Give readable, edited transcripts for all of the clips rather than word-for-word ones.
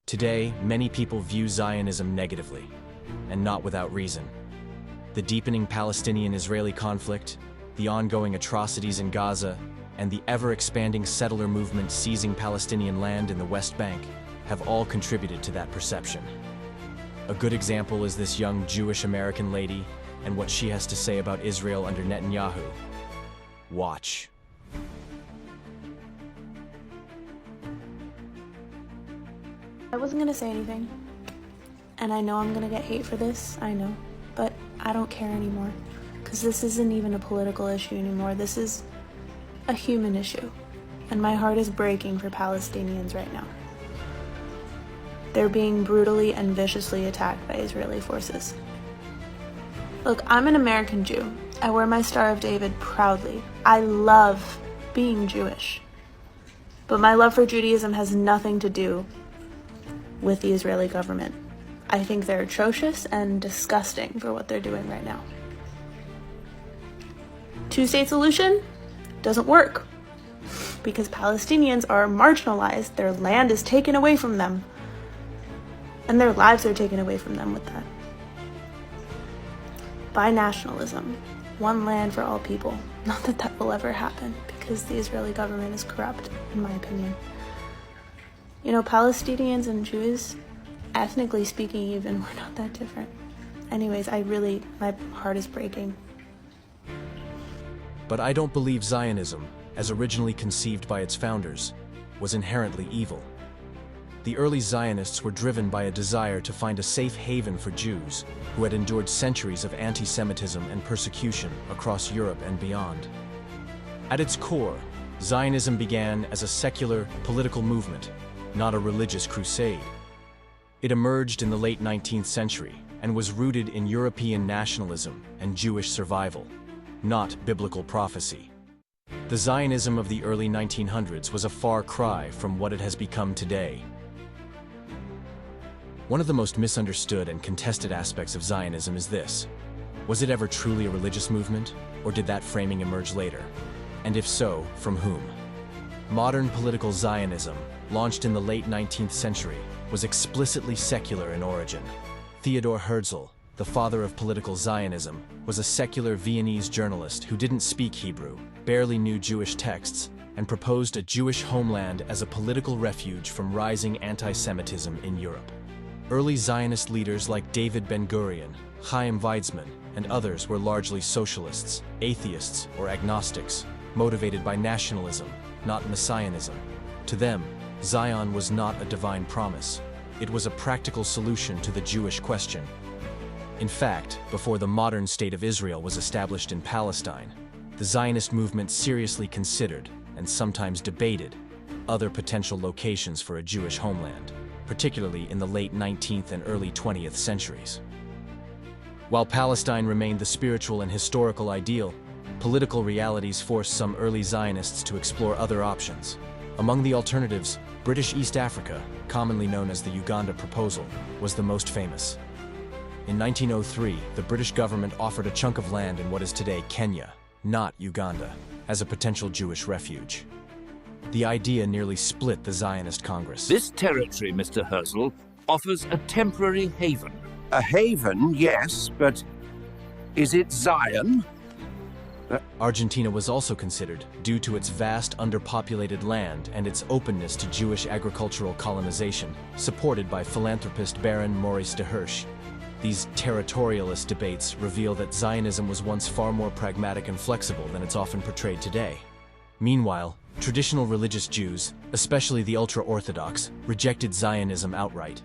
Today, many people view Zionism negatively, and not without reason. The deepening Palestinian-Israeli conflict, the ongoing atrocities in Gaza, and the ever-expanding settler movement seizing Palestinian land in the West Bank have all contributed to that perception. A good example is this young Jewish-American lady and what she has to say about Israel under Netanyahu. Watch. I wasn't gonna say anything, and I know I'm gonna get hate for this, I know, but I don't care anymore, because this isn't even a political issue anymore. This is a human issue, and my heart is breaking for Palestinians right now. They're being brutally and viciously attacked by Israeli forces. Look, I'm an American Jew. I wear my Star of David proudly. I love being Jewish, but my love for Judaism has nothing to do with the Israeli government. I think they're atrocious and disgusting for what they're doing right now. Two-state solution doesn't work because Palestinians are marginalized, their land is taken away from them, and their lives are taken away from them with that. Binationalism, one land for all people. Not that that will ever happen because the Israeli government is corrupt, in my opinion. You know, Palestinians and Jews, ethnically speaking even, we're not that different. Anyways, my heart is breaking. But I don't believe Zionism, as originally conceived by its founders, was inherently evil. The early Zionists were driven by a desire to find a safe haven for Jews who had endured centuries of anti-Semitism and persecution across Europe and beyond. At its core, Zionism began as a secular political movement, not a religious crusade. It emerged in the late 19th century and was rooted in European nationalism and Jewish survival, not biblical prophecy. The Zionism of the early 1900s was a far cry from what it has become today. One of the most misunderstood and contested aspects of Zionism is this: was it ever truly a religious movement, or did that framing emerge later? And if so, from whom? Modern political Zionism, launched in the late 19th century, was explicitly secular in origin. Theodor Herzl, the father of political Zionism, was a secular Viennese journalist who didn't speak Hebrew, barely knew Jewish texts, and proposed a Jewish homeland as a political refuge from rising anti-Semitism in Europe. Early Zionist leaders like David Ben-Gurion, Chaim Weizmann, and others were largely socialists, atheists, or agnostics, motivated by nationalism, not messianism. To them, Zion was not a divine promise. It was a practical solution to the Jewish question. In fact, before the modern state of Israel was established in Palestine, the Zionist movement seriously considered, and sometimes debated, other potential locations for a Jewish homeland, particularly in the late 19th and early 20th centuries. While Palestine remained the spiritual and historical ideal, political realities forced some early Zionists to explore other options. Among the alternatives, British East Africa, commonly known as the Uganda Proposal, was the most famous. In 1903, the British government offered a chunk of land in what is today Kenya, not Uganda, as a potential Jewish refuge. The idea nearly split the Zionist Congress. This territory, Mr. Herzl, offers a temporary haven. A haven, yes, but is it Zion? Argentina was also considered, due to its vast underpopulated land and its openness to Jewish agricultural colonization, supported by philanthropist Baron Maurice de Hirsch. These territorialist debates reveal that Zionism was once far more pragmatic and flexible than it's often portrayed today. Meanwhile, traditional religious Jews, especially the ultra-Orthodox, rejected Zionism outright.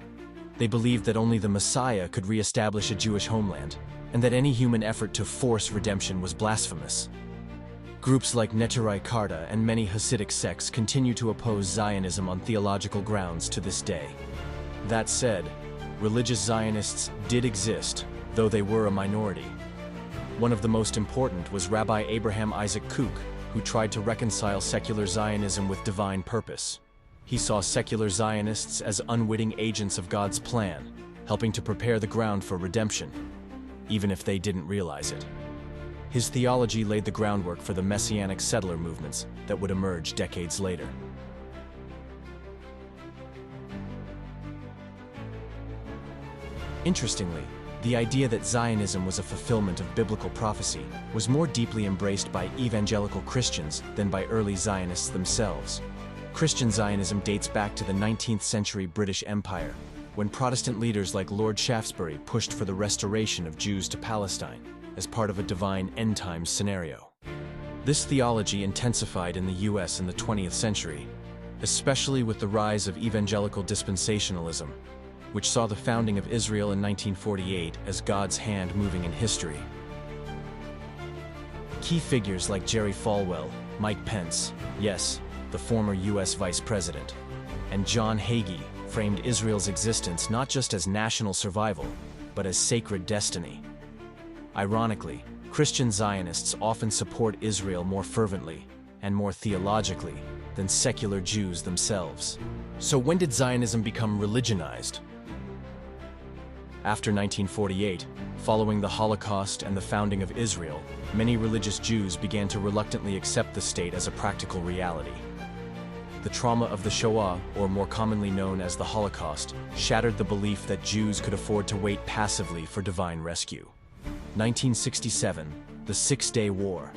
They believed that only the Messiah could re-establish a Jewish homeland, and that any human effort to force redemption was blasphemous. Groups like Neturei Karta and many Hasidic sects continue to oppose Zionism on theological grounds to this day. That said, religious Zionists did exist, though they were a minority. One of the most important was Rabbi Abraham Isaac Kook, who tried to reconcile secular Zionism with divine purpose. He saw secular Zionists as unwitting agents of God's plan, helping to prepare the ground for redemption, even if they didn't realize it. His theology laid the groundwork for the messianic settler movements that would emerge decades later. Interestingly, the idea that Zionism was a fulfillment of biblical prophecy was more deeply embraced by evangelical Christians than by early Zionists themselves. Christian Zionism dates back to the 19th century British Empire, when Protestant leaders like Lord Shaftesbury pushed for the restoration of Jews to Palestine as part of a divine end-times scenario. This theology intensified in the US in the 20th century, especially with the rise of evangelical dispensationalism, which saw the founding of Israel in 1948 as God's hand moving in history. Key figures like Jerry Falwell, Mike Pence, yes, the former US Vice President, and John Hagee framed Israel's existence not just as national survival, but as sacred destiny. Ironically, Christian Zionists often support Israel more fervently and more theologically than secular Jews themselves. So when did Zionism become religionized? After 1948, following the Holocaust and the founding of Israel, many religious Jews began to reluctantly accept the state as a practical reality. The trauma of the Shoah, or more commonly known as the Holocaust, shattered the belief that Jews could afford to wait passively for divine rescue. 1967, the Six-Day War.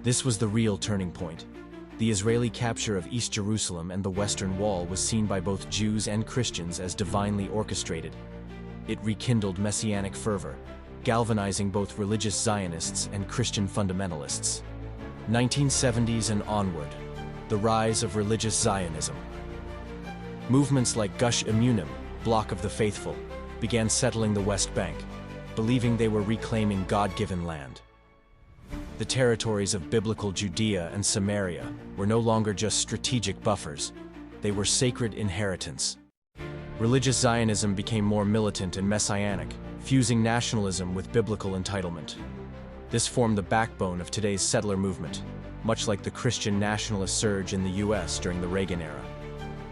This was the real turning point. The Israeli capture of East Jerusalem and the Western Wall was seen by both Jews and Christians as divinely orchestrated. It rekindled messianic fervor, galvanizing both religious Zionists and Christian fundamentalists. 1970s and onward, the rise of religious Zionism. Movements like Gush Emunim, Bloc of the Faithful, began settling the West Bank, believing they were reclaiming God-given land. The territories of biblical Judea and Samaria were no longer just strategic buffers, they were sacred inheritance. Religious Zionism became more militant and messianic, fusing nationalism with biblical entitlement. This formed the backbone of today's settler movement, much like the Christian nationalist surge in the US during the Reagan era.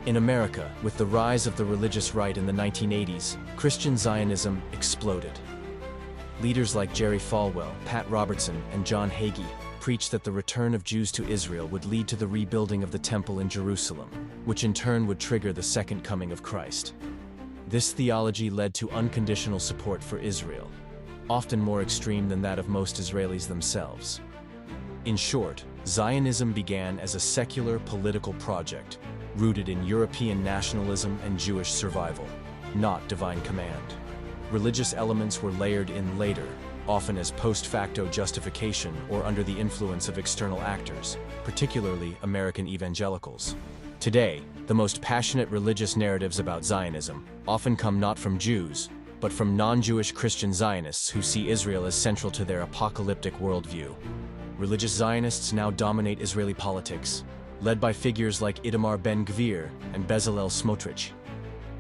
In America, with the rise of the religious right in the 1980s, Christian Zionism exploded. Leaders like Jerry Falwell, Pat Robertson, and John Hagee preached that the return of Jews to Israel would lead to the rebuilding of the Temple in Jerusalem, which in turn would trigger the second coming of Christ. This theology led to unconditional support for Israel, often more extreme than that of most Israelis themselves. In short, Zionism began as a secular political project, rooted in European nationalism and Jewish survival, not divine command. Religious elements were layered in later, often as post-facto justification or under the influence of external actors, particularly American evangelicals. Today, the most passionate religious narratives about Zionism often come not from Jews, but from non-Jewish Christian Zionists who see Israel as central to their apocalyptic worldview. Religious Zionists now dominate Israeli politics, led by figures like Itamar Ben-Gvir and Bezalel Smotrich.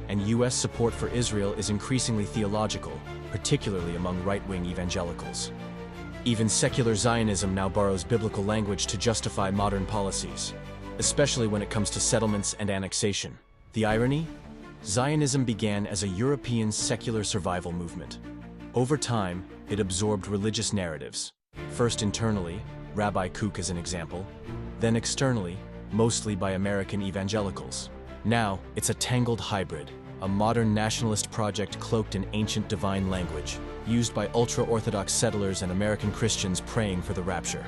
And US support for Israel is increasingly theological, particularly among right-wing evangelicals. Even secular Zionism now borrows biblical language to justify modern policies, especially when it comes to settlements and annexation. The irony? Zionism began as a European secular survival movement. Over time, it absorbed religious narratives, first internally, Rabbi Kook as an example, then externally, mostly by American evangelicals. Now, it's a tangled hybrid, a modern nationalist project cloaked in ancient divine language, used by ultra-Orthodox settlers and American Christians praying for the rapture.